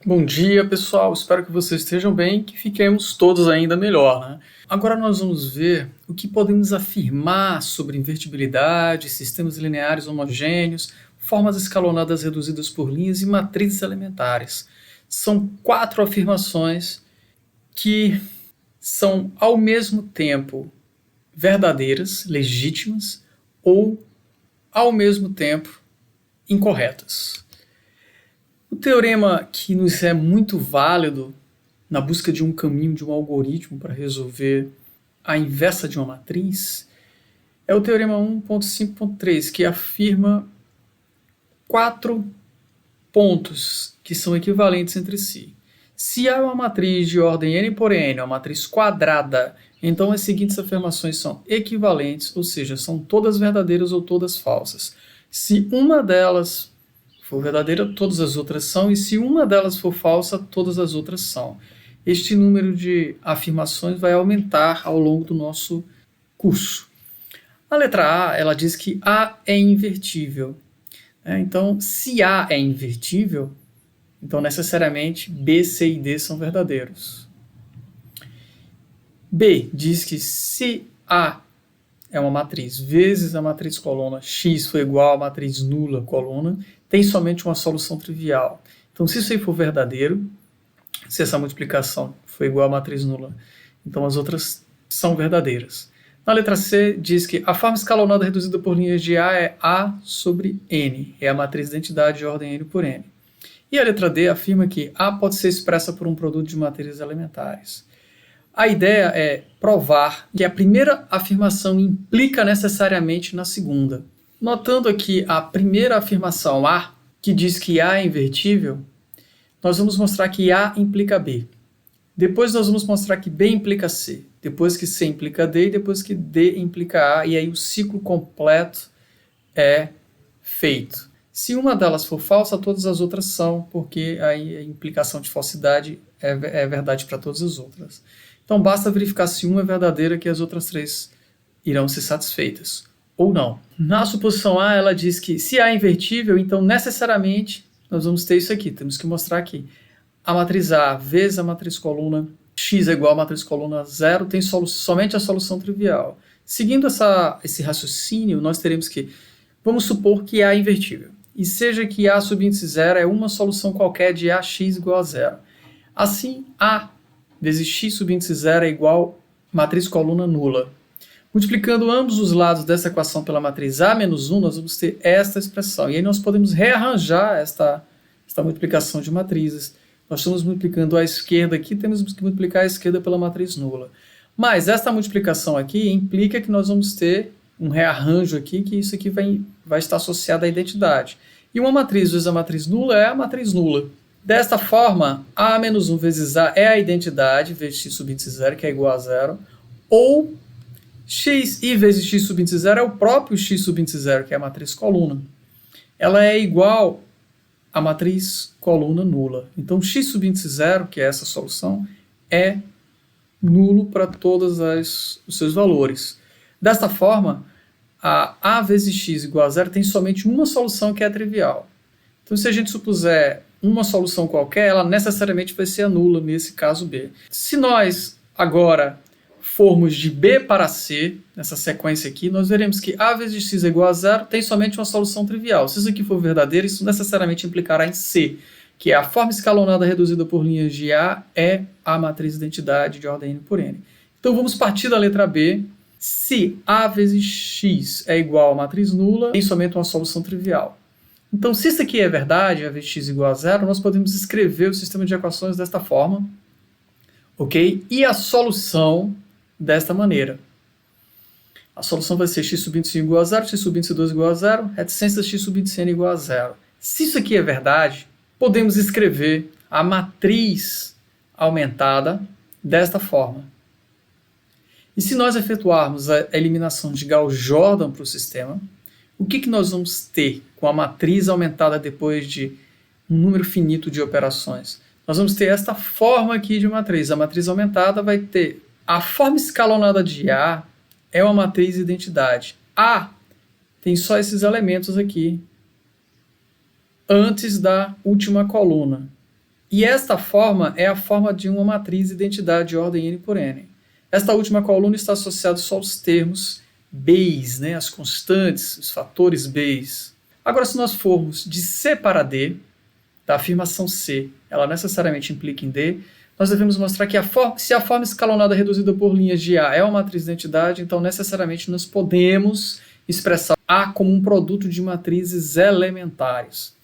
Bom dia, pessoal. Espero que vocês estejam bem e que fiquemos todos ainda melhor, né? Agora nós vamos ver o que podemos afirmar sobre invertibilidade, sistemas lineares homogêneos, formas escalonadas reduzidas por linhas e matrizes elementares. São 4 afirmações que são ao mesmo tempo verdadeiras, legítimas ou ao mesmo tempo incorretas. O teorema que nos é muito válido na busca de um caminho, de um algoritmo para resolver a inversa de uma matriz é o teorema 1.5.3, que afirma 4 pontos que são equivalentes entre si. Se há uma matriz de ordem n por n, uma matriz quadrada, então as seguintes afirmações são equivalentes, ou seja, são todas verdadeiras ou todas falsas. Se uma delas for verdadeira, todas as outras são, e se uma delas for falsa, todas as outras são. Este número de afirmações vai aumentar ao longo do nosso curso. A letra A, ela diz que A é invertível. Então, se A é invertível, então necessariamente B, C e D são verdadeiros. B diz que se A é uma matriz vezes a matriz coluna X for igual à matriz nula coluna, tem somente uma solução trivial. Então, se isso aí for verdadeiro, se essa multiplicação for igual à matriz nula, então as outras são verdadeiras. Na letra C, diz que a forma escalonada reduzida por linhas de A é A sobre N, é a matriz de identidade de ordem N por N. E a letra D afirma que A pode ser expressa por um produto de matrizes elementares. A ideia é provar que a primeira afirmação implica necessariamente na segunda. Notando aqui a primeira afirmação A, que diz que A é invertível, nós vamos mostrar que A implica B. Depois nós vamos mostrar que B implica C. Depois que C implica D, e depois que D implica A, e aí o ciclo completo é feito. Se uma delas for falsa, todas as outras são, porque aí a implicação de falsidade é verdade para todas as outras. Então basta verificar se uma é verdadeira que as outras 3 irão ser satisfeitas, ou não. Na suposição A, ela diz que se A é invertível, então necessariamente nós vamos ter isso aqui. Temos que mostrar que a matriz A vezes a matriz coluna X é igual a matriz coluna 0 tem somente a solução trivial. Seguindo esse raciocínio, nós teremos que, vamos supor que A é invertível, e seja que A subíndice 0 é uma solução qualquer de AX igual a 0. Assim, A vezes x subíndice 0 é igual a matriz coluna nula. Multiplicando ambos os lados dessa equação pela matriz A menos 1, nós vamos ter esta expressão. E aí nós podemos rearranjar esta multiplicação de matrizes. Nós estamos multiplicando a esquerda aqui, temos que multiplicar a esquerda pela matriz nula. Mas esta multiplicação aqui implica que nós vamos ter um rearranjo aqui, que isso aqui vai estar associado à identidade. E uma matriz vezes a matriz nula é a matriz nula. Desta forma, A menos 1 vezes A é a identidade, vezes x subíndice 0, que é igual a 0, ou xi vezes x subíndice 0 é o próprio x subíndice 0, que é a matriz coluna. Ela é igual à matriz coluna nula. Então, x subíndice 0, que é essa solução, é nulo para todos os seus valores. Desta forma, a vezes x igual a 0 tem somente uma solução que é trivial. Então, se a gente supuser uma solução qualquer, ela necessariamente vai ser a nula, nesse caso B. Se nós agora formos de B para C, nessa sequência aqui, nós veremos que A vezes x é igual a 0 tem somente uma solução trivial. Se isso aqui for verdadeiro, isso necessariamente implicará em C, que é a forma escalonada reduzida por linhas de A é a matriz de identidade de ordem N por N. Então vamos partir da letra B. Se A vezes x é igual a matriz nula, tem somente uma solução trivial. Então, se isso aqui é verdade, A vezes x igual a 0, nós podemos escrever o sistema de equações desta forma, ok? E a solução desta maneira. A solução vai ser x subíndice 1 igual a 0, x subíndice 2 igual a 0, reticência x subíndice n igual a 0. Se isso aqui é verdade, podemos escrever a matriz aumentada desta forma. E se nós efetuarmos a eliminação de Gauss-Jordan para o sistema, o que nós vamos ter com a matriz aumentada depois de um número finito de operações? Nós vamos ter esta forma aqui de matriz. A matriz aumentada vai ter a forma escalonada de A é uma matriz identidade. A tem só esses elementos aqui antes da última coluna. E esta forma é a forma de uma matriz identidade de ordem n por n. Esta última coluna está associada só aos termos Bayes, né, as constantes, os fatores Bayes. Agora, se nós formos de C para D, da afirmação C, ela necessariamente implica em D, nós devemos mostrar que se a forma escalonada reduzida por linhas de A é uma matriz de identidade, então necessariamente nós podemos expressar A como um produto de matrizes elementares.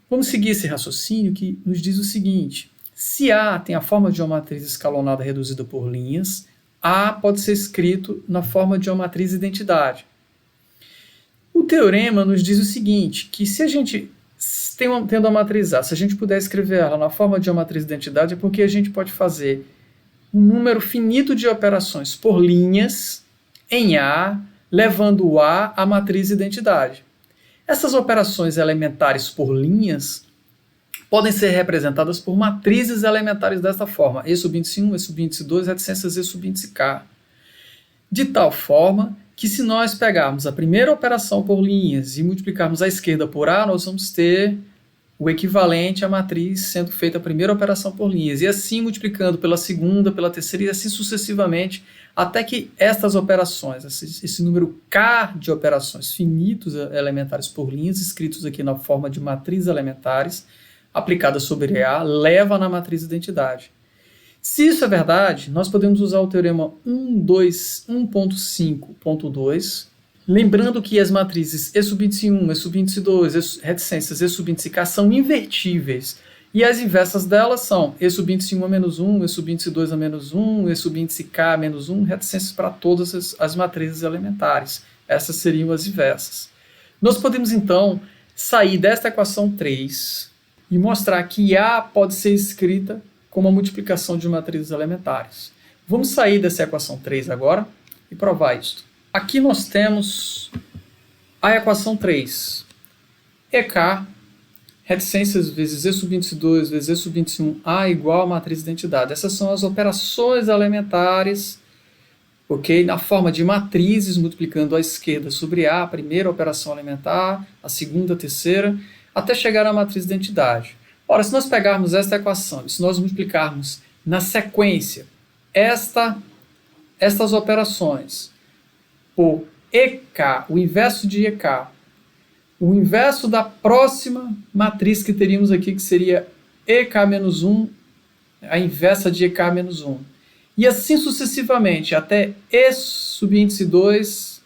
Vamos seguir esse raciocínio que nos diz o seguinte: se A tem a forma de uma matriz escalonada reduzida por linhas, A pode ser escrito na forma de uma matriz identidade. O teorema nos diz o seguinte, que se a gente tendo a matriz A, se a gente puder escrever ela na forma de uma matriz identidade, é porque a gente pode fazer um número finito de operações por linhas em A, levando o A à matriz identidade. Essas operações elementares por linhas podem ser representadas por matrizes elementares desta forma, E subíndice 1, E subíndice 2, reticências E subíndice K. De tal forma que se nós pegarmos a primeira operação por linhas e multiplicarmos a esquerda por A, nós vamos ter o equivalente à matriz sendo feita a primeira operação por linhas, e assim multiplicando pela segunda, pela terceira, e assim sucessivamente, até que estas operações, esse número K de operações finitos elementares por linhas, escritos aqui na forma de matrizes elementares, aplicadas sobre A, leva na matriz identidade. Se isso é verdade, nós podemos usar o teorema 1.5.2, lembrando que as matrizes E subíndice 1, E subíndice 2, reticências E subíndice K são invertíveis, e as inversas delas são E subíndice 1 a menos 1, E subíndice 2 a menos 1, E subíndice K a menos 1, reticências para todas as matrizes elementares. Essas seriam as inversas. Nós podemos, então, sair desta equação 3 e mostrar que A pode ser escrita como a multiplicação de matrizes elementares. Vamos sair dessa equação 3 agora e provar isto. Aqui nós temos a equação 3. EK, reticências vezes E subíndice 2 vezes E subíndice 1, A igual a matriz de identidade. Essas são as operações elementares, ok? Na forma de matrizes, multiplicando a esquerda sobre A, a primeira operação elementar, a segunda, a terceira, até chegar à matriz de identidade. Ora, se nós pegarmos esta equação e se nós multiplicarmos na sequência estas operações por EK, o inverso de EK, o inverso da próxima matriz que teríamos aqui, que seria EK-1, a inversa de EK-1, e assim sucessivamente, até E subíndice 2,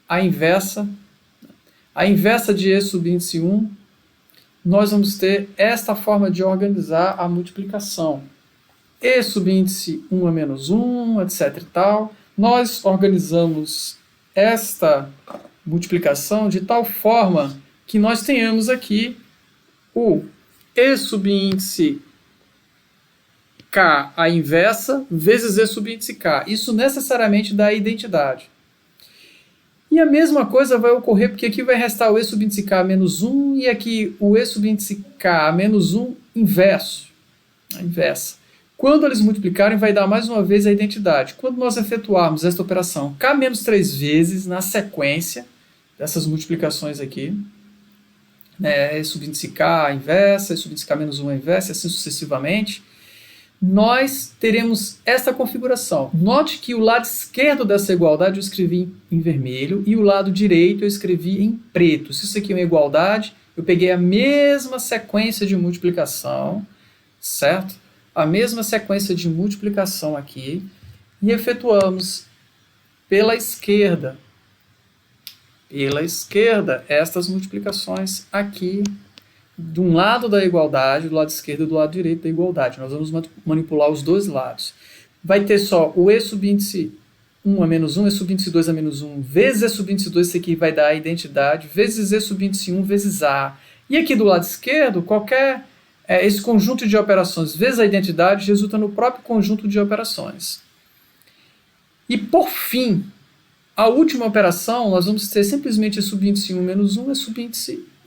a inversa de E subíndice 1, nós vamos ter esta forma de organizar a multiplicação. E subíndice 1 a menos 1, etc. e tal. Nós organizamos esta multiplicação de tal forma que nós tenhamos aqui o E subíndice K, a inversa, vezes E subíndice K. Isso necessariamente dá a identidade. E a mesma coisa vai ocorrer, porque aqui vai restar o E subíndice K menos 1 e aqui o E subíndice K menos 1 inverso. A inversa. Quando eles multiplicarem, vai dar mais uma vez a identidade. Quando nós efetuarmos esta operação K menos 3 vezes na sequência dessas multiplicações aqui, né, E subíndice K a inversa, E subíndice K menos 1 a inversa, e assim sucessivamente, nós teremos esta configuração. Note que o lado esquerdo dessa igualdade eu escrevi em vermelho e o lado direito eu escrevi em preto. Se isso aqui é uma igualdade, eu peguei a mesma sequência de multiplicação, certo? A mesma sequência de multiplicação aqui e efetuamos pela esquerda estas multiplicações aqui, de um lado da igualdade, do lado esquerdo e do lado direito da igualdade. Nós vamos manipular os dois lados. Vai ter só o E subíndice 1 a menos 1, E subíndice 2 a menos 1, vezes E subíndice 2, isso aqui vai dar a identidade, vezes E subíndice 1 vezes A. E aqui do lado esquerdo, esse conjunto de operações vezes a identidade resulta no próprio conjunto de operações. E por fim, a última operação, nós vamos ter simplesmente E subíndice 1 menos 1,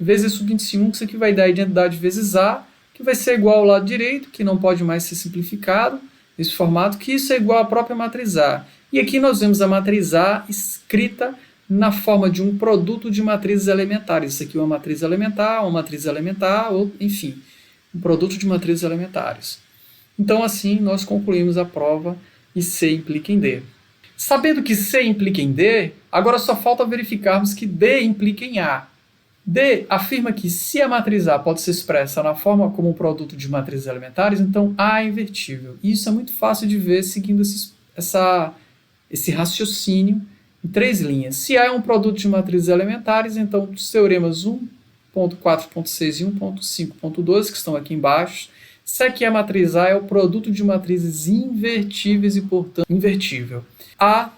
vezes E subíndice 1, que isso aqui vai dar a identidade vezes A, que vai ser igual ao lado direito, que não pode mais ser simplificado, nesse formato, que isso é igual à própria matriz A. E aqui nós vemos a matriz A escrita na forma de um produto de matrizes elementares. Isso aqui é uma matriz elementar, ou enfim. um produto de matrizes elementares. Então, assim, nós concluímos a prova e C implica em D. Sabendo que C implica em D, agora só falta verificarmos que D implica em A. D afirma que se a matriz A pode ser expressa na forma como um produto de matrizes elementares, então A é invertível. E isso é muito fácil de ver seguindo esse raciocínio em 3 linhas. Se A é um produto de matrizes elementares, então os teoremas 1.4.6 e 1.5.12, que estão aqui embaixo, se aqui a matriz A é o produto de matrizes invertíveis e, portanto, invertível. A,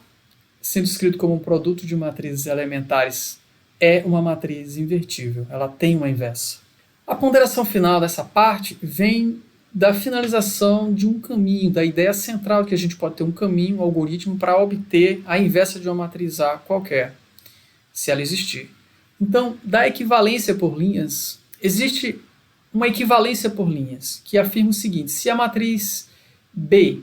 sendo escrito como um produto de matrizes elementares, é uma matriz invertível, ela tem uma inversa. A ponderação final dessa parte vem da finalização de um caminho, da ideia central que a gente pode ter um caminho, um algoritmo para obter a inversa de uma matriz A qualquer, se ela existir. Então, da equivalência por linhas, existe uma equivalência por linhas, que afirma o seguinte: se a matriz B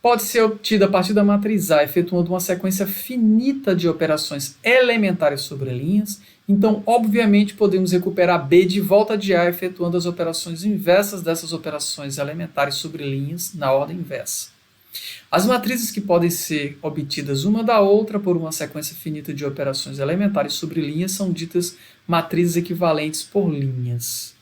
pode ser obtida a partir da matriz A, efetuando uma sequência finita de operações elementares sobre linhas, então, obviamente, podemos recuperar B de volta de A, efetuando as operações inversas dessas operações elementares sobre linhas na ordem inversa. As matrizes que podem ser obtidas uma da outra por uma sequência finita de operações elementares sobre linhas são ditas matrizes equivalentes por linhas.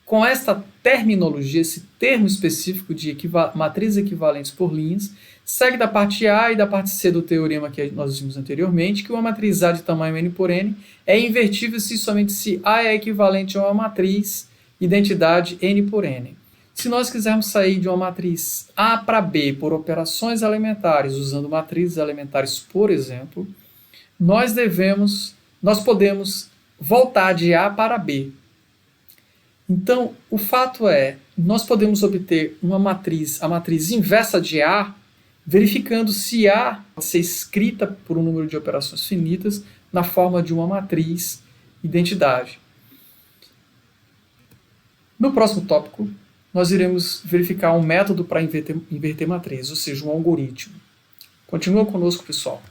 Com esta terminologia, esse termo específico de matrizes equivalentes por linhas, segue da parte A e da parte C do teorema que nós vimos anteriormente, que uma matriz A de tamanho n por n é invertível se somente se A é equivalente a uma matriz identidade n por n. Se nós quisermos sair de uma matriz A para B por operações elementares, usando matrizes elementares, por exemplo, nós podemos voltar de A para B. Então, o fato é, nós podemos obter a matriz inversa de A, verificando se A pode ser escrita por um número de operações finitas na forma de uma matriz identidade. No próximo tópico, nós iremos verificar um método para inverter matrizes, ou seja, um algoritmo. Continua conosco, pessoal.